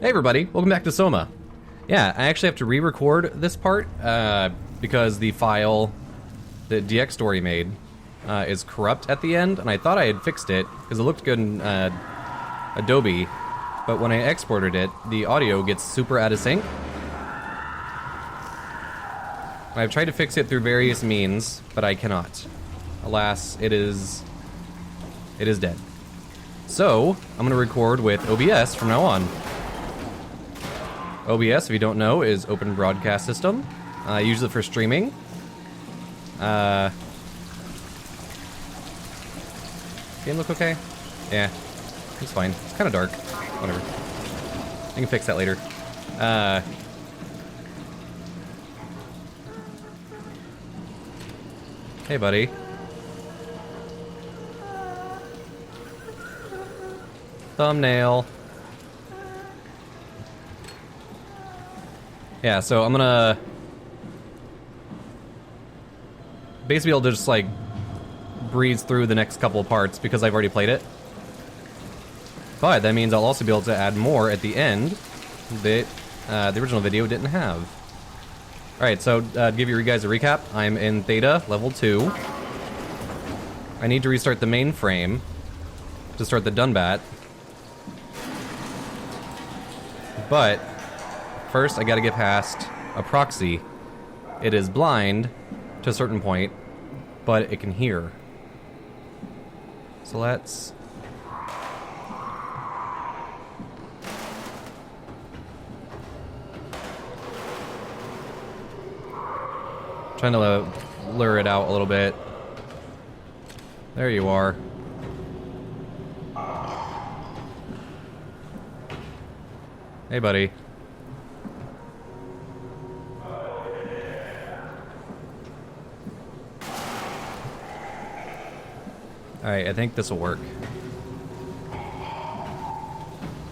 Hey everybody, welcome back to Soma. Yeah, I actually have to re-record this part because the file that DX Story made is corrupt at the end, and I thought I had fixed it because it looked good in Adobe, but when I exported it, the audio gets super out of sync. I've tried to fix it through various means, but I cannot. Alas, it is dead. So, I'm gonna record with OBS from now on. OBS, if you don't know, is Open Broadcast System. I use it for streaming. Game look okay? Yeah, it's fine. It's kind of dark. Whatever. I can fix that later. Hey, buddy. Thumbnail. Yeah, so I'm gonna basically I'll just like breeze through the next couple of parts because I've already played it. But that means I'll also be able to add more at the end that the original video didn't have. Alright, so to give you guys a recap, I'm in Theta, level 2. I need to restart the mainframe to start the Dunbat. But first, I gotta get past a proxy. It is blind to a certain point, but it can hear. So let's... Trying to lure it out a little bit. There you are. Hey, buddy. Alright, I think this will work.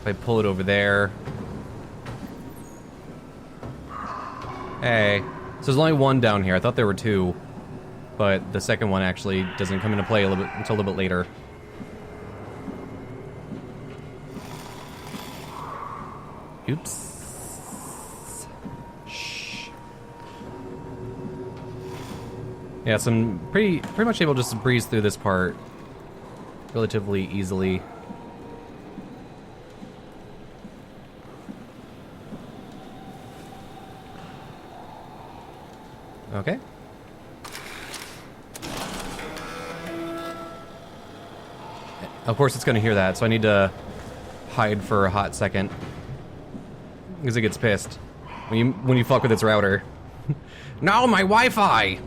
If I pull it over there. Hey. So there's only one down here. I thought there were two. But the second one actually doesn't come into play until a little bit later. Oops. Shh. Yeah, so I'm pretty much able just to breeze through this part relatively easily. Okay. Of course it's gonna hear that, so I need to hide for a hot second. Because it gets pissed when you fuck with its router. No, my Wi-Fi!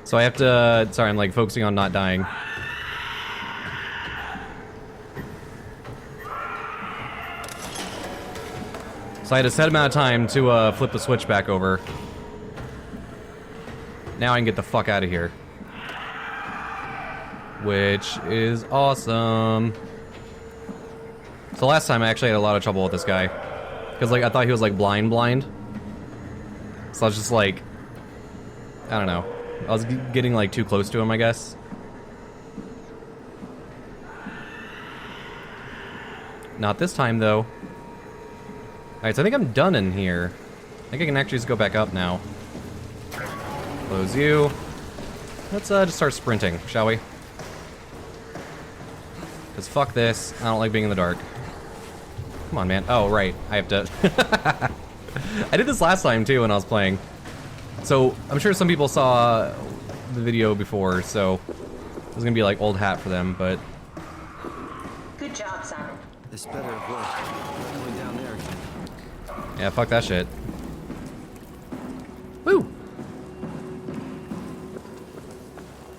So I have to... Sorry, I'm like focusing on not dying. So I had a set amount of time to flip the switch back over. Now I can get the fuck out of here. Which is awesome. So last time I actually had a lot of trouble with this guy. Because like I thought he was like blind. So I was just like... I don't know. I was getting like too close to him, I guess. Not this time though. Alright, so I think I'm done in here. I think I can actually just go back up now. Close you. Let's just start sprinting, shall we? Because fuck this. I don't like being in the dark. Come on, man. Oh, right. I have to... I did this last time, too, when I was playing. So, I'm sure some people saw the video before, so... It was gonna be like old hat for them, but... Good job, Simon. This better have worked. Going down there again. Yeah, fuck that shit. Woo!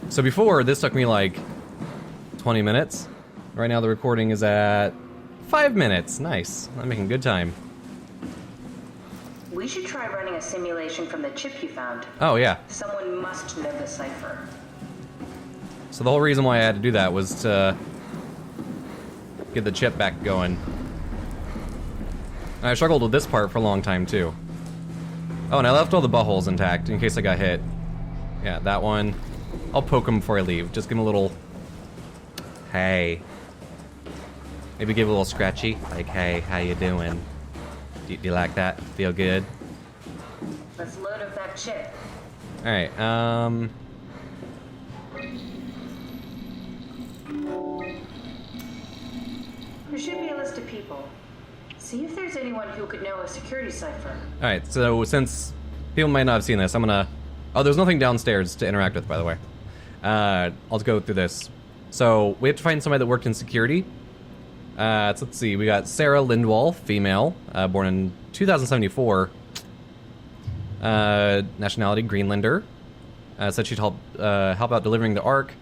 So before, this took me like 20 minutes. Right now the recording is at 5 minutes. Nice. I'm making good time. We should try running a simulation from the chip you found. Oh, yeah. Someone must know the cipher. So the whole reason why I had to do that was to get the chip back going. I struggled with this part for a long time, too. Oh, and I left all the buttholes intact in case I got hit. Yeah, that one. I'll poke him before I leave. Just give him a little... Hey. Maybe give a little scratchy. Like, hey, how you doing? Do you like that? Feel good? Let's load up that chip. Alright, There should be a list of people. See if there's anyone who could know a security cipher. Alright, so since people might not have seen this, I'm gonna... Oh, there's nothing downstairs to interact with, by the way. I'll go through this. So, we have to find somebody that worked in security. So let's see, we got Sarah Lindwall, female, born in 2074. Nationality, Greenlander. Said she'd help out delivering the Ark.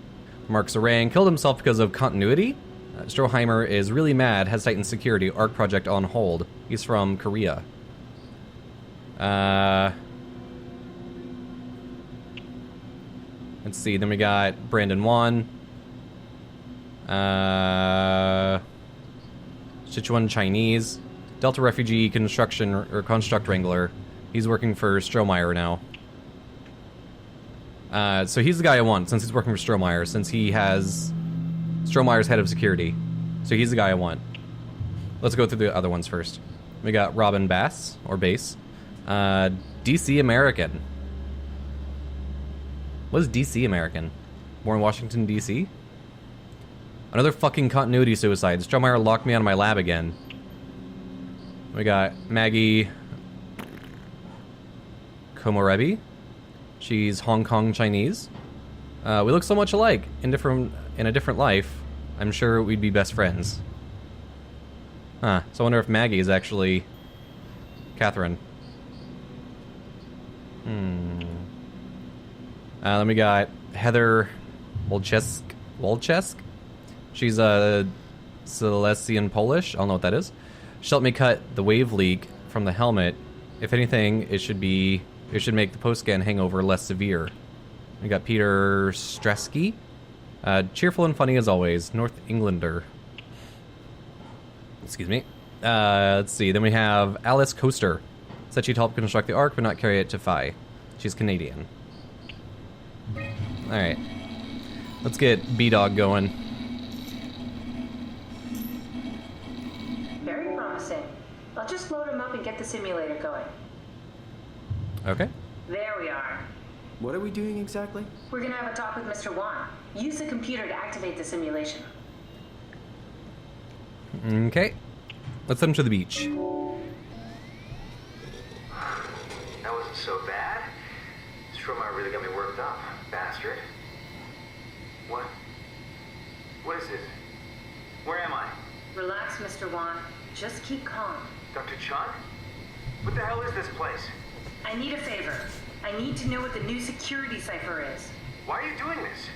Mark Sarang killed himself because of continuity. Stroheimer is really mad, has Titan security, Ark project on hold. He's from Korea. Let's see, then we got Brandon Wan. Sichuan Chinese. Delta refugee construction or construct wrangler. He's working for Strohmeyer now. So he's the guy I want since he's working for Strohmeyer, since he has Strohmeyer's head of security. So he's the guy I want. Let's go through the other ones first. We got Robin Bass, or Bass. DC American. What is DC American? Born in Washington, DC? Another fucking continuity suicide. Strohmeyer locked me out of my lab again. We got Maggie Komorebi. She's Hong Kong Chinese. We look so much alike in a different life. I'm sure we'd be best friends. Huh. So I wonder if Maggie is actually Catherine. Then we got Heather Wolchesk. She's a Silesian Polish. I don't know what that is. She helped me cut the wave leak from the helmet. If anything, it should make the post-scan hangover less severe. We got Peter Stresky. Cheerful and funny as always. North Englander. Excuse me. Let's see. Then we have Alice Coaster. Said she'd help construct the Ark, but not carry it to Phi. She's Canadian. Alright. Let's get B-Dog going. Very promising. I'll just load him up and get the simulator going. Okay. There we are. What are we doing exactly? We're gonna have a talk with Mr. Wan. Use the computer to activate the simulation. Okay. Let's head him to the beach. That wasn't so bad. Strohmeyer really got me worked up, bastard. What? What is this? Where am I? Relax, Mr. Wan. Just keep calm. Dr. Chun? What the hell is this place? I need a favor. I need to know what the new security cipher is. Why are you doing this?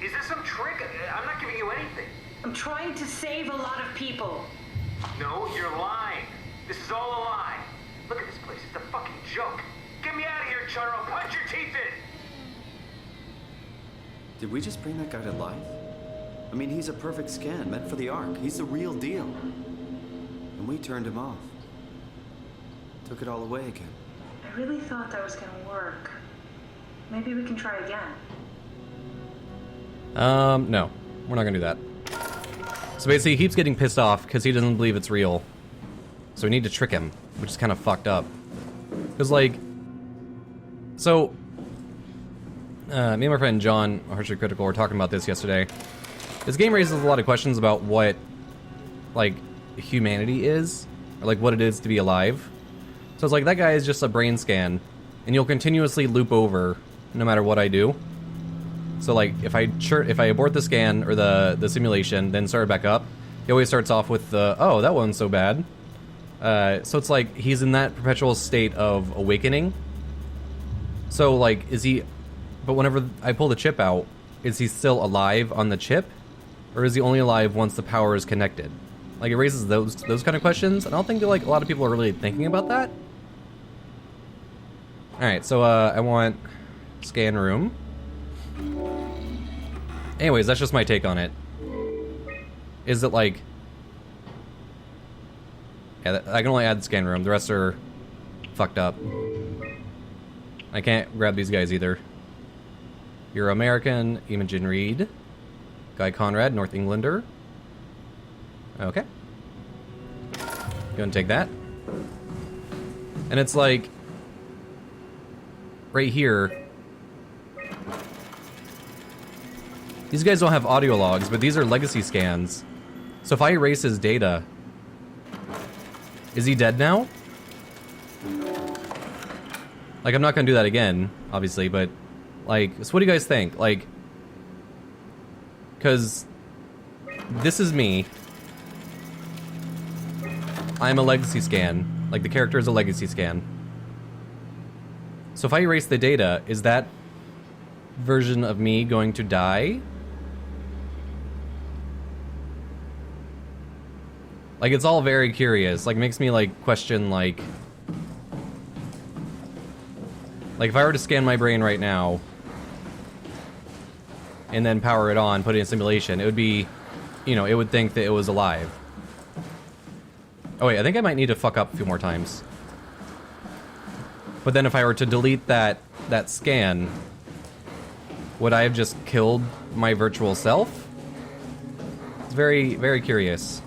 Is this some trick? I'm not giving you anything. I'm trying to save a lot of people. No, you're lying. This is all a lie. Look at this place. It's a fucking joke. Get me out of here, Chun, or I'll punch your teeth in! Did we just bring that guy to life? I mean, he's a perfect scan, meant for the Ark. He's the real deal. And we turned him off. Took it all away again. I really thought that was gonna work. Maybe we can try again. No. We're not gonna do that. So basically, he keeps getting pissed off because he doesn't believe it's real. So we need to trick him, which is kind of fucked up. Because, like... So... me and my friend John, Harshly Critical, were talking about this yesterday. This game raises a lot of questions about what, like, humanity is. Or, like, what it is to be alive. So it's like, that guy is just a brain scan. And you'll continuously loop over no matter what I do. So, like, if I abort the scan or the simulation, then start it back up, he always starts off with the, oh, that wasn't so bad. So it's like, he's in that perpetual state of awakening. So, like, is he... But whenever I pull the chip out, is he still alive on the chip? Or is he only alive once the power is connected? Like, it raises those kind of questions, and I don't think that, like, a lot of people are really thinking about that. Alright, so, I want scan room. Anyways, that's just my take on it. Is that, like, Yeah, I can only add the scan room. The rest are fucked up. I can't grab these guys either. You're American, Imogen Reed. Guy Conrad, North Englander. Okay. Go and take that. And it's like... right here... these guys don't have audio logs, but these are legacy scans. So if I erase his data... is he dead now? Like, I'm not gonna do that again, obviously, but... like, so what do you guys think? Like... because... this is me. I'm a legacy scan. Like, the character is a legacy scan. So if I erase the data, is that version of me going to die? Like, it's all very curious. Like, makes me, like, question, like... like, if I were to scan my brain right now... and then power it on, put it in simulation, it would be... you know, it would think that it was alive. Oh wait, I think I might need to fuck up a few more times. But then if I were to delete that scan... would I have just killed my virtual self? It's very, very curious.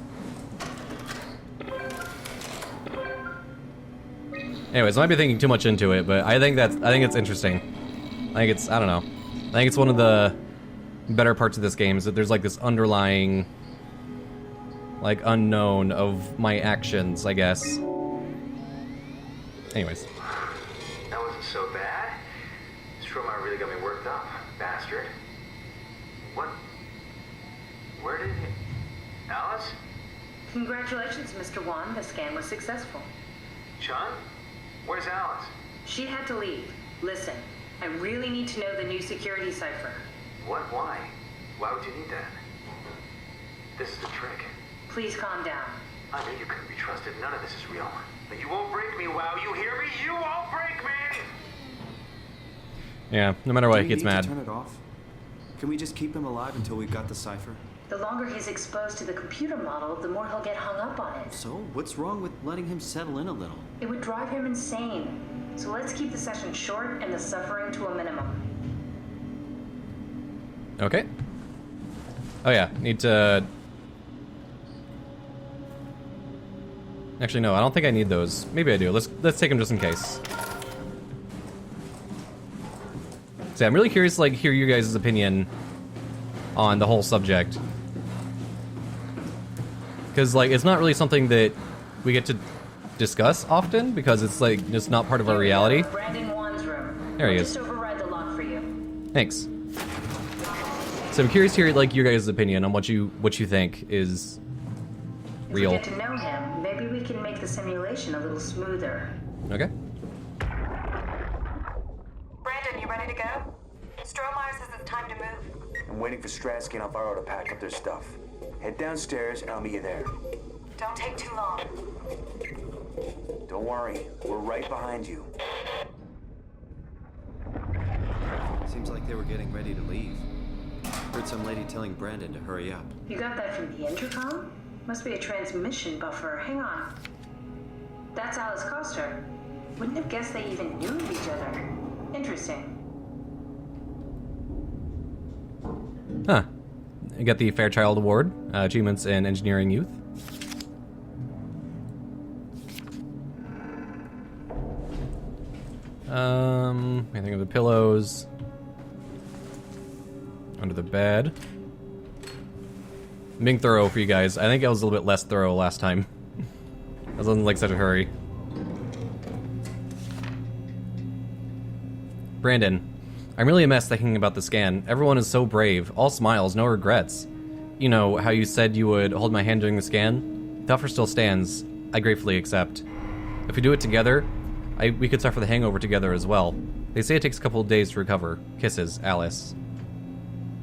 Anyways, I might be thinking too much into it, but I think it's interesting. I think it's, I don't know. I think it's one of the better parts of this game is that there's like this underlying, like, unknown of my actions, I guess. Anyways. That wasn't so bad. Soma really got me worked up, bastard. What? Where did he... Alice? Congratulations, Mr. Wan. The scan was successful. Chun? Where's Alice? She had to leave. Listen, I really need to know the new security cipher. What? Why? Why would you need that? This is a trick. Please calm down. I knew you couldn't be trusted. None of this is real. But you won't break me, WoW. You hear me? You won't break me! Yeah, no matter what, he Do we gets need to mad. turn it off? Can we just keep him alive until we've got the cipher? The longer he's exposed to the computer model, the more he'll get hung up on it. So, what's wrong with letting him settle in a little? It would drive him insane. So let's keep the session short and the suffering to a minimum. Okay. Oh yeah, need to... actually, no, I don't think I need those. Maybe I do. Let's take them just in case. See, I'm really curious to, like, hear you guys' opinion on the whole subject. Because, like, it's not really something that we get to discuss often, because it's, like, just not part of our reality. Brandon Wan's room. There he I'll is. just override the lock for you. Thanks. So I'm curious to hear, like, your guys' opinion on what you think is real. If we get to know him, maybe we can make the simulation a little smoother. Okay. Brandon, you ready to go? Stromeyer says it's time to move. I'm waiting for Stratsky and Alvaro to pack up their stuff. Head downstairs and I'll meet you there. Don't take too long. Don't worry, we're right behind you. Seems like they were getting ready to leave. Heard some lady telling Brandon to hurry up. You got that from the intercom? Must be a transmission buffer. Hang on. That's Alice Coster. Wouldn't have guessed they even knew of each other. Interesting. Huh. I got the Fairchild Award, Achievements in Engineering Youth. Anything of the pillows. Under the bed. I'm being thorough for you guys. I think I was a little bit less thorough last time. I was in, like, such a hurry. Brandon, I'm really a mess thinking about the scan. Everyone is so brave. All smiles, no regrets. You know, how you said you would hold my hand during the scan? The offer still stands. I gratefully accept. If we do it together, we could suffer the hangover together as well. They say it takes a couple of days to recover. Kisses, Alice.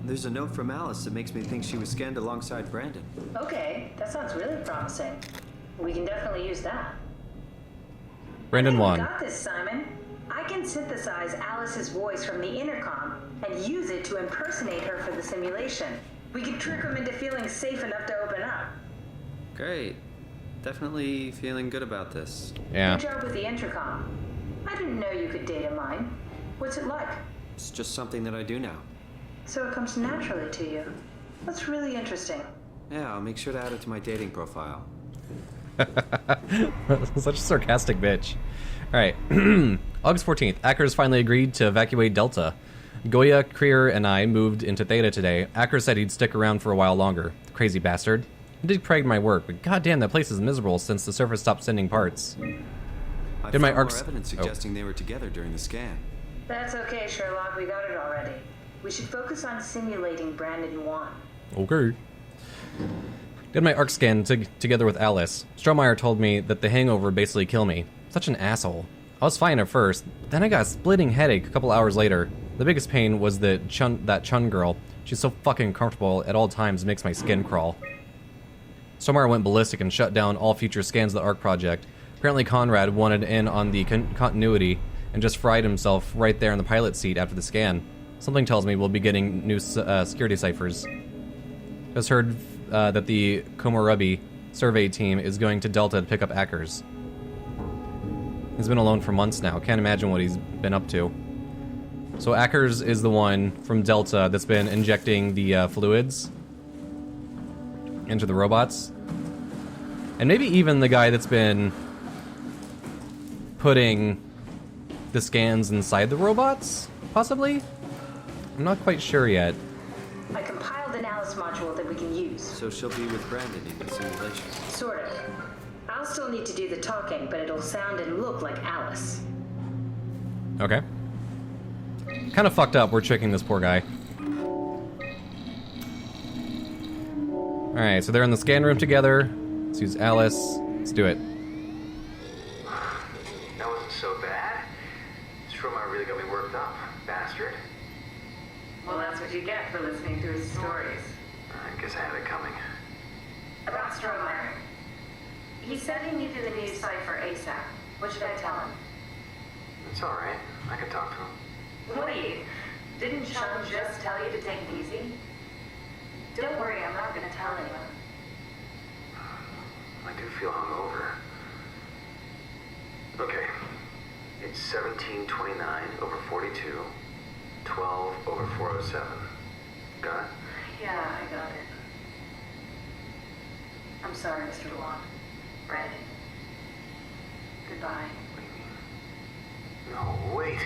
There's a note from Alice that makes me think she was scanned alongside Brandon. Okay, that sounds really promising. We can definitely use that. Brandon We Wan. got this, Simon. I can synthesize Alice's voice from the intercom and use it to impersonate her for the simulation. We could trick him into feeling safe enough to open up. Great. Definitely feeling good about this. Yeah. Good job with the intercom. I didn't know you could data mine. What's it like? It's just something that I do now. So it comes naturally to you. That's really interesting. Yeah, I'll make sure to add it to my dating profile. Such a sarcastic bitch. Alright. August 14th. Ackers finally agreed to evacuate Delta. Goya, Krier, and I moved into Theta today. Ackers said he'd stick around for a while longer. Crazy bastard. He did prague my work, but goddamn, that place is miserable since the surface stopped sending parts. I Did my found more arcs- evidence suggesting they were together during the scan. That's okay, Sherlock. We got it already. We should focus on simulating Brandon 1. Okay. Did my arc scan together with Alice. Strohmeyer told me that the hangover basically killed me. Such an asshole. I was fine at first, then I got a splitting headache a couple hours later. The biggest pain was that Chun girl. She's so fucking comfortable at all times, makes my skin crawl. Strohmeyer went ballistic and shut down all future scans of the ARC project. Apparently Conrad wanted in on the continuity and just fried himself right there in the pilot seat after the scan. Something tells me we'll be getting new security ciphers. Just heard that the Komorebi survey team is going to Delta to pick up Ackers. He's been alone for months now. Can't imagine what he's been up to. So Ackers is the one from Delta that's been injecting the fluids into the robots. And maybe even the guy that's been putting the scans inside the robots, possibly? I'm not quite sure yet. I compiled an Alice module that we can use. So she'll be with Brandon in the simulation. Sort of. I'll still need to do the talking, but it'll sound and look like Alice. Okay. Kind of fucked up, we're tricking this poor guy. Alright, so they're in the scan room together. Let's use Alice. Let's do it. That wasn't so bad. Strohmeyer really got me worked up, bastard. Well, that's what you get for listening to his stories. I guess I had it coming. About Strohmeyer. He said he needed a new cipher ASAP. What should I tell him? It's alright. I can talk to him. Wait, didn't Chun just tell you to take it easy? Don't worry, I'm not gonna tell anyone. I do feel hungover. Okay. It's 1729 over 42, 12 over 407. Got it? Yeah, I got it. I'm sorry, Mr. Wong. Brandon. Goodbye. No, wait.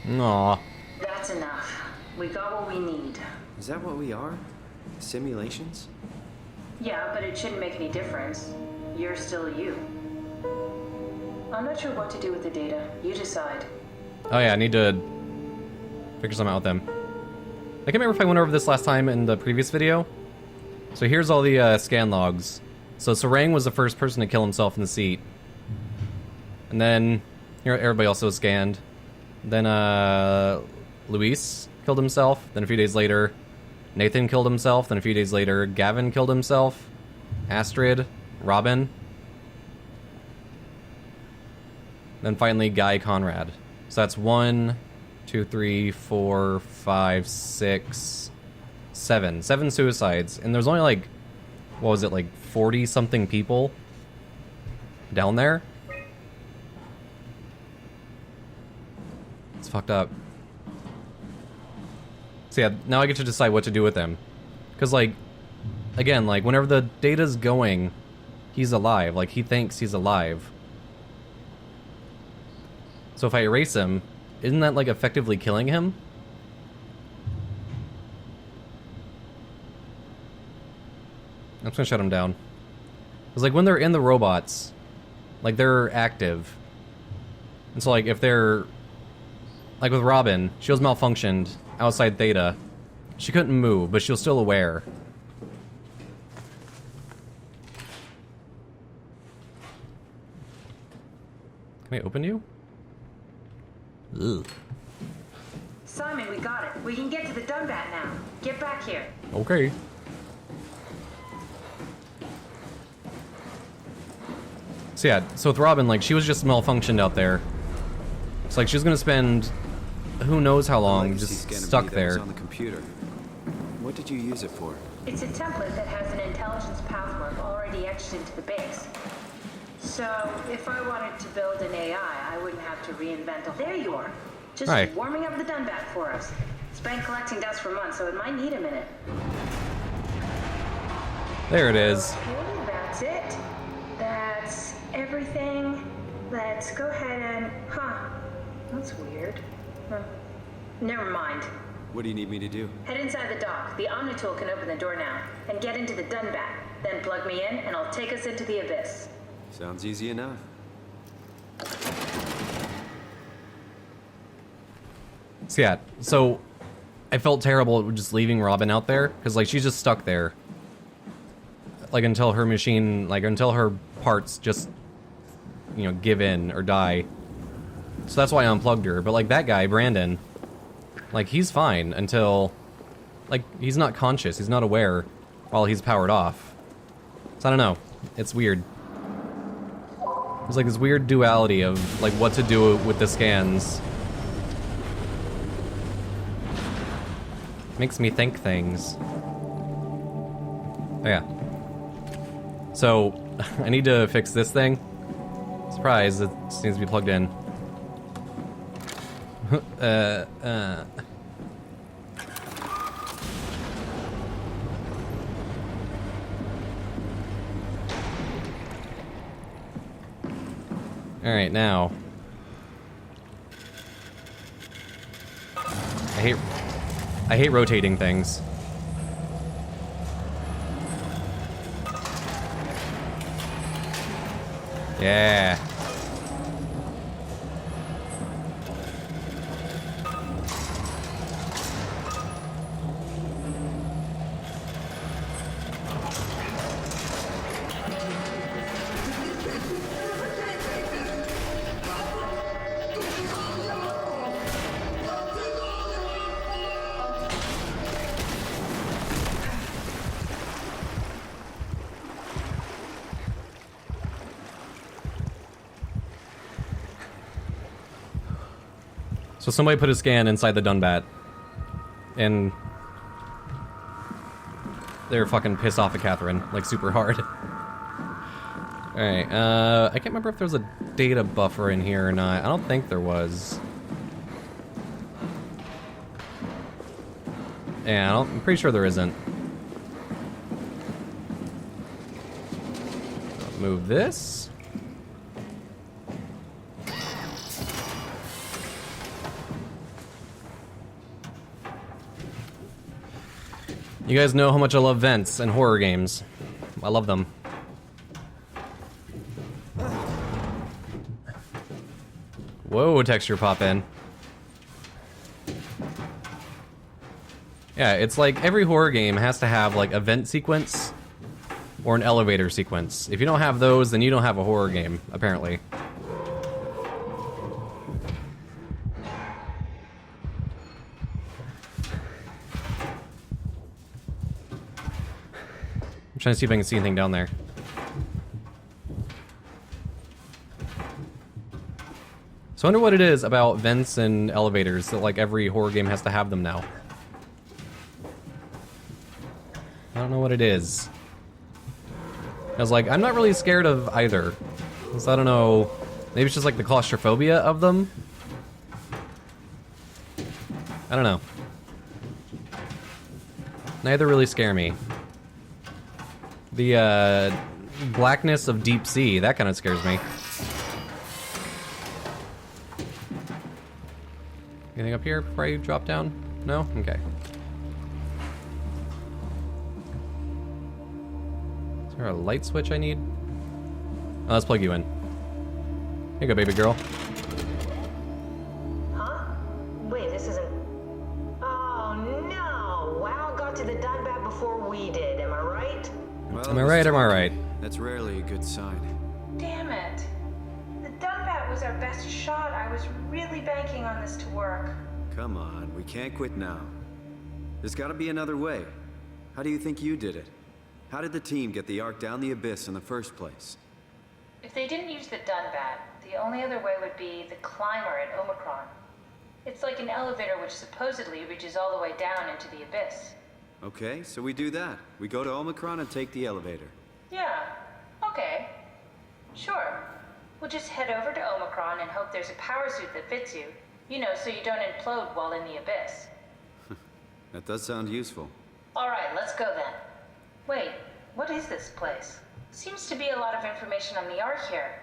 Aw. That's enough. We got what we need. Is that what we are? Simulations? Yeah, but it shouldn't make any difference. You're still you. I'm not sure what to do with the data. You decide. Oh yeah, I need to figure something out with them. I can't remember if I went over this last time in the previous video. So here's all the scan logs. So Sarang was the first person to kill himself in the seat. And then here everybody else was scanned. Then Luis killed himself. Then a few days later, Nathan killed himself. Then a few days later, Gavin killed himself. Astrid, Robin. Then finally, Guy Conrad. So that's 1, 2, 3, 4, 5, 6, 7. 7 suicides. And there's only like, what was it, like 40-something people down there? It's fucked up. So yeah, now I get to decide what to do with them. Because like, again, like whenever the data's going, he's alive. Like he thinks he's alive. So if I erase him, isn't that like effectively killing him? I'm just gonna shut him down. Because like when they're in the robots, like they're active. And so like if they're, like with Robin, she was malfunctioned outside Theta. She couldn't move, but she was still aware. Can I open you? Ugh. Simon, we got it. We can get to the Dunbat now. Get back here. Okay. So yeah, so with Robin, like, she was just malfunctioned out there. It's like she was gonna spend who knows how long Legacy just scan of stuck me that there. was on the computer. What did you use it for? It's a template that has an intelligence pathwork already pushed into the base. So, if I wanted to build an AI, I wouldn't have to reinvent the whole... There you are. Just Right. warming up the Dunbat for us. It's been collecting dust for months, so it might need a minute. There it is. Okay, that's it. That's everything. Let's go ahead and... Huh. That's weird. Huh. Never mind. What do you need me to do? Head inside the dock. The Omnitool can open the door now. And get into the Dunbat. Then plug me in, and I'll take us into the Abyss. Sounds easy enough. So yeah, so I felt terrible just leaving Robin out there, because like she's just stuck there. Like until her machine, like until her parts just, you know, give in or die. So that's why I unplugged her. But like that guy, Brandon, like he's fine until, like he's not conscious, he's not aware while he's powered off. So I don't know, it's weird. There's like this weird duality of like what to do with the scans. Makes me think things. Oh yeah. So, I need to fix this thing. Surprise, it seems to be plugged in. Alright, now. I hate rotating things. Yeah. So somebody put a scan inside the Dunbat, and they're fucking pissed off at Catherine, like super hard. Alright, I can't remember if there was a data buffer in here or not. I don't think there was. Yeah, I'm pretty sure there isn't. Move this. You guys know how much I love vents and horror games. I love them. Whoa, texture pop in. Yeah, it's like every horror game has to have like a vent sequence or an elevator sequence. If you don't have those, then you don't have a horror game, apparently. I'm trying to see if I can see anything down there. So I wonder what it is about vents and elevators that like every horror game has to have them now. I don't know what it is. I was like, I'm not really scared of either. So I don't know, maybe it's just like the claustrophobia of them? I don't know. Neither really scare me. The blackness of deep sea, that kind of scares me. Anything up here before I drop down? No? Okay. Is there a light switch I need? Oh, let's plug you in. Here you go, baby girl. Huh? Wait, this isn't... Oh, no! WoW got to the Dunbat before we did, am I right? Well, Am I right? Am I right? That's rarely a good sign. Damn it. The Dunbat was our best shot. I was really banking on this to work. Come on, we can't quit now. There's gotta be another way. How do you think you did it? How did the team get the Ark down the Abyss in the first place? If they didn't use the Dunbat, the only other way would be the climber at Omicron. It's like an elevator which supposedly reaches all the way down into the Abyss. Okay, so we do that. We go to Omicron and take the elevator. Yeah. Sure. We'll just head over to Omicron and hope there's a power suit that fits you. You know, so you don't implode while in the abyss. That does sound useful. Alright, let's go then. Wait, what is this place? Seems to be a lot of information on the Ark here.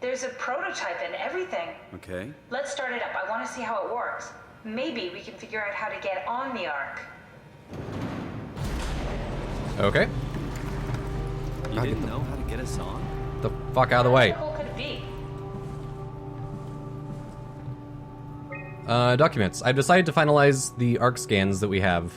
There's a prototype and everything. Okay. Let's start it up. I want to see how it works. Maybe we can figure out how to get on the Ark. Okay. You didn't know how to get us on? The fuck out of the way. How cool could it be? Documents. I've decided to finalize the ARC scans that we have.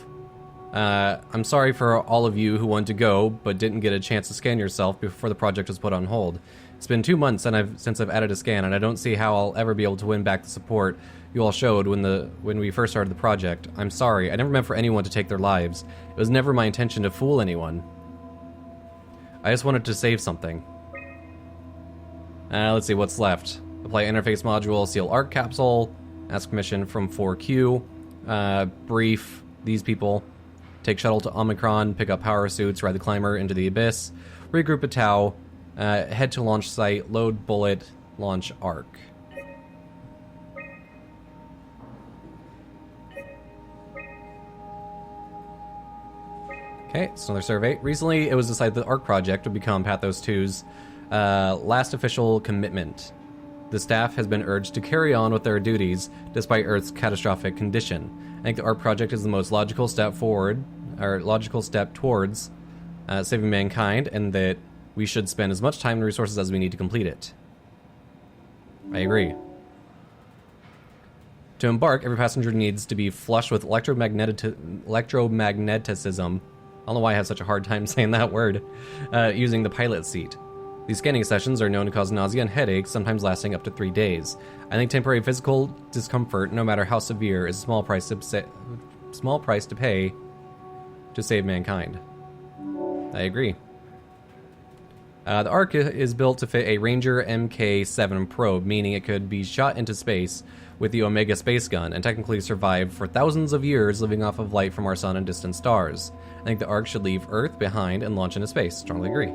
I'm sorry for all of you who wanted to go, but didn't get a chance to scan yourself before the project was put on hold. It's been 2 months since I've added a scan, and I don't see how I'll ever be able to win back the support you all showed when we first started the project. I'm sorry. I never meant for anyone to take their lives. It was never my intention to fool anyone. I just wanted to save something. Let's see what's left. Apply interface module, seal ARC capsule, ask permission from 4Q, brief these people, take shuttle to Omicron, pick up power suits, ride the climber into the abyss, regroup at Tau, head to launch site, load bullet, launch ARC. Okay, it's another survey. Recently, it was decided the ARC project would become Pathos-II's last official commitment. The staff has been urged to carry on with their duties despite Earth's catastrophic condition. I think the ARC project is the most logical step forward, or logical step towards saving mankind, and that we should spend as much time and resources as we need to complete it. I agree. To embark, every passenger needs to be flushed with electromagnetism. I don't know why I have such a hard time saying that word. Using the pilot seat. These scanning sessions are known to cause nausea and headaches, sometimes lasting up to 3 days. I think temporary physical discomfort, no matter how severe, is a small price to pay to save mankind. I agree. The ARC is built to fit a Ranger Mk7 probe, meaning it could be shot into space with the Omega space gun and technically survive for thousands of years living off of light from our sun and distant stars. I think the ARC should leave Earth behind and launch into space. Strongly agree.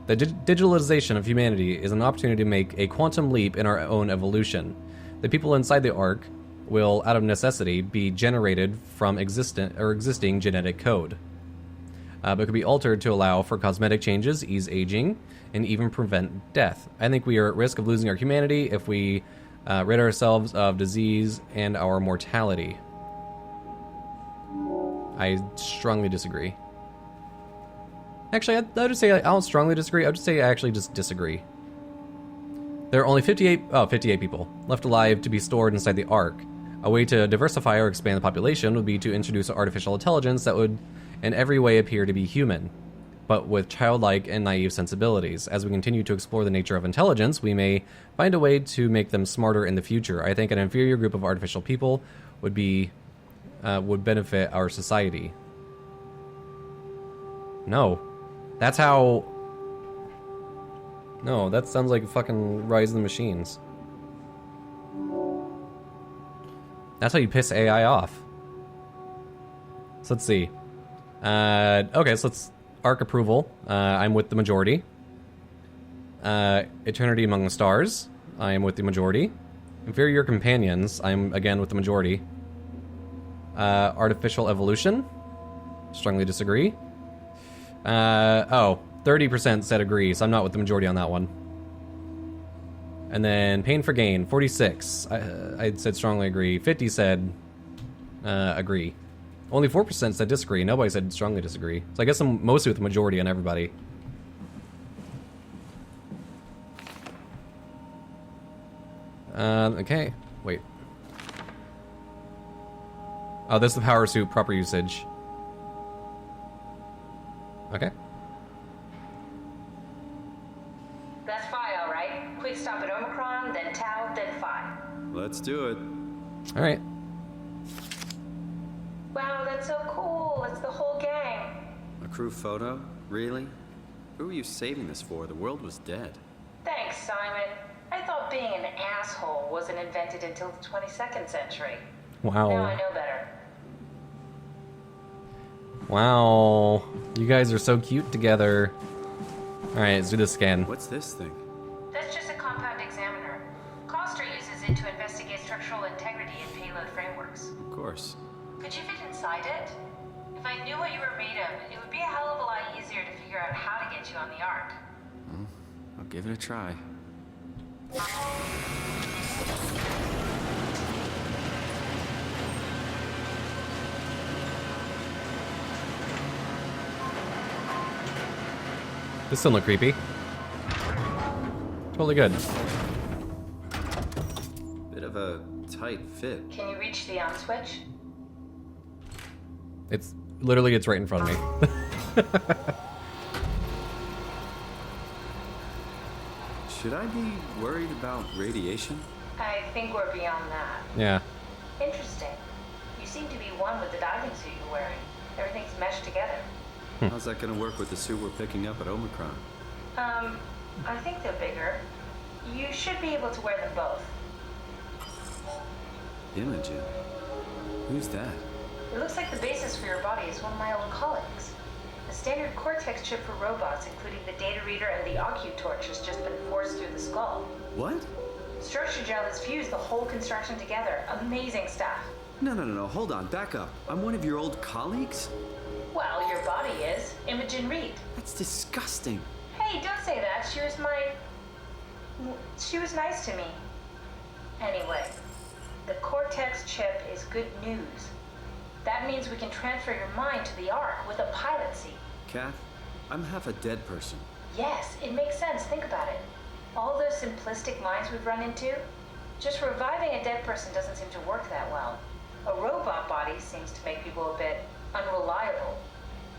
The digitalization of humanity is an opportunity to make a quantum leap in our own evolution. The people inside the ARC will, out of necessity, be generated from existing genetic code, but could be altered to allow for cosmetic changes, ease aging, and even prevent death. I think we are at risk of losing our humanity if we rid ourselves of disease and our mortality. I strongly disagree. Actually, I would just say I don't strongly disagree. I would just say I actually just disagree. There are only 58 people left alive to be stored inside the ARC. A way to diversify or expand the population would be to introduce an artificial intelligence that would in every way appear to be human, but with childlike and naive sensibilities. As we continue to explore the nature of intelligence, we may find a way to make them smarter in the future. I think an inferior group of artificial people would benefit our society. No. That's how... No, that sounds like fucking Rise of the Machines. That's how you piss AI off. So let's see. Okay, so let's... ARC approval. I'm with the majority. Eternity Among the Stars. I am with the majority. Inferior Companions. I'm again with the majority. Artificial Evolution. Strongly disagree. 30% said agree, so I'm not with the majority on that one. And then Pain for Gain, 46. I said strongly agree. 50 said agree. Only 4% said disagree. Nobody said strongly disagree. So I guess I'm mostly with the majority on everybody. Okay. Wait. Oh, this is the power suit proper usage. Okay. That's Phi, all right. Quick stop at Omicron, then Tau, then Phi. Let's do it. All right. Wow, that's so cool. It's the whole gang. A crew photo? Really? Who were you saving this for? The world was dead. Thanks, Simon. I thought being an asshole wasn't invented until the 22nd century. Wow. Now I know better. Wow. You guys are so cute together. Alright, let's do the scan. What's this thing? That's just a compound examiner. Coster uses it to investigate structural integrity in payload frameworks. Of course. Could you fit inside it? If I knew what you were made of, it would be a hell of a lot easier to figure out how to get you on the Ark. I'll give it a try. This doesn't look creepy. Totally good. Bit of a tight fit. Can you reach the on switch? It's literally, it's right in front of me. Should I be worried about radiation? I think we're beyond that. Yeah. Interesting. You seem to be one with the diving suit you're wearing. Everything's meshed together. How's that gonna work with the suit we're picking up at Omicron? I think they're bigger. You should be able to wear them both. Imogen? Who's that? It looks like the basis for your body is one of my old colleagues. A standard Cortex chip for robots, including the data reader and the OcuTorch, has just been forced through the skull. What? Structure gel has fused the whole construction together. Amazing stuff. No, hold on, back up. I'm one of your old colleagues? Well, your body is. Imogen Reed. That's disgusting. Hey, don't say that. She was nice to me. Anyway, the Cortex chip is good news. That means we can transfer your mind to the Ark with a pilot seat. Kath, I'm half a dead person. Yes, it makes sense. Think about it. All those simplistic minds we've run into, just reviving a dead person doesn't seem to work that well. A robot body seems to make people a bit unreliable.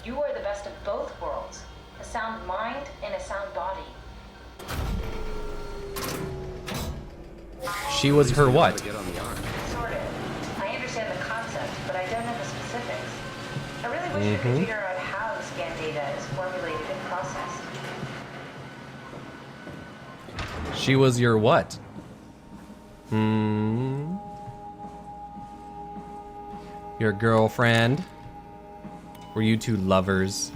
You are the best of both worlds. A sound mind and a sound body. She was her what? To get on the Ark. Sort of. I understand the concept, but I don't know the specifics. I really wish we could figure out how the scan data is formulated and processed. She was your what? Your girlfriend? Were you two lovers?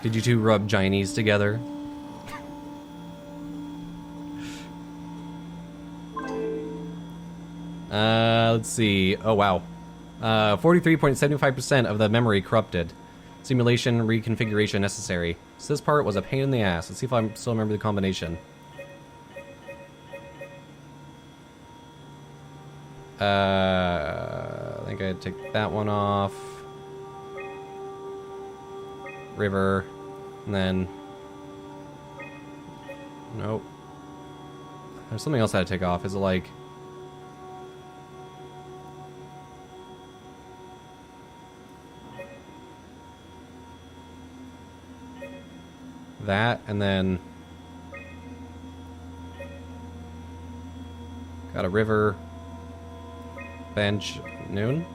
Did you two rub ginies together? Let's see. Oh, wow. 43.75% of the memory corrupted. Simulation reconfiguration necessary. So this part was a pain in the ass. Let's see if I still remember the combination. I think I'd take that one off. River. And then... Nope. There's something else I had to take off. Is it like... that, and then... Got a river... bench, noon?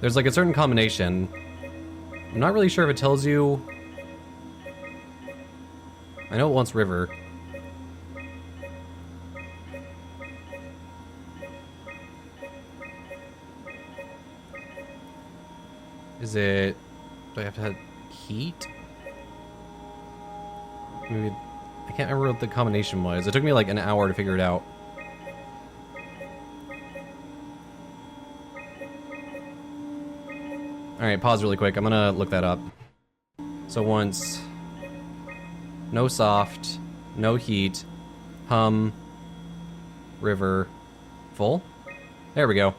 There's like a certain combination. I'm not really sure if it tells you... I know it wants river. Is it... do I have to have heat? Maybe... I can't remember what the combination was. It took me like an hour to figure it out. Alright, pause really quick. I'm gonna look that up. So once... no soft, no heat, hum, river, full? There we go.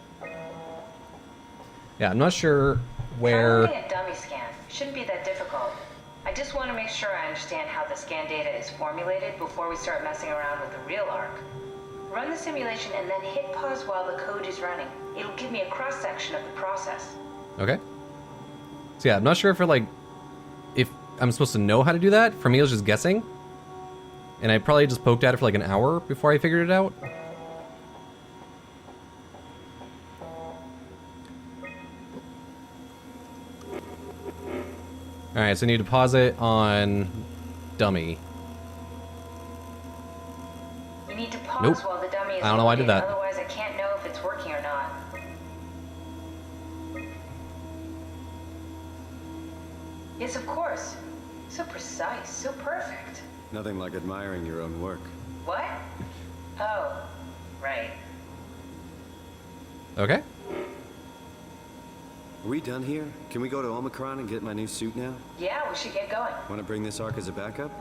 Yeah, I'm not sure where... Try running a dummy scan. Shouldn't be that difficult. I just want to make sure I understand how the scan data is formulated before we start messing around with the real Ark. Run the simulation and then hit pause while the code is running. It'll give me a cross-section of the process. Okay. So yeah, I'm not sure if I'm supposed to know how to do that. For me, I was just guessing. And I probably just poked at it for like an hour before I figured it out. Alright, so I need to pause it on dummy. You need to pause Nope. while the dummy is I don't know why I did loading, that. otherwise I can't know if it's working or not. Yes, of course. So precise, so perfect. Nothing like admiring your own work. What? Oh, right. Okay. Are we done here? Can we go to Omicron and get my new suit now? Yeah, we should get going. Want to bring this arc as a backup?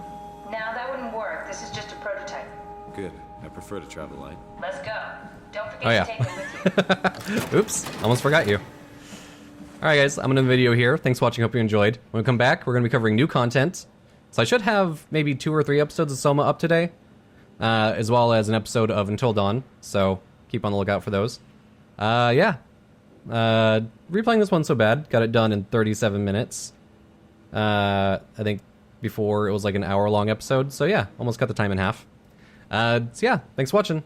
No, that wouldn't work. This is just a prototype. Good. I prefer to travel light. Let's go. Don't forget Oh, yeah. to take me with you. Oops, almost forgot you. Alright guys, I'm gonna end the video here. Thanks for watching, hope you enjoyed. When we come back, we're gonna be covering new content. So I should have maybe 2 or 3 episodes of Soma up today, as well as an episode of Until Dawn, so keep on the lookout for those. Yeah. Replaying this one so bad, got it done in 37 minutes. I think before it was like an hour-long episode, so yeah, almost cut the time in half. So yeah, thanks for watching.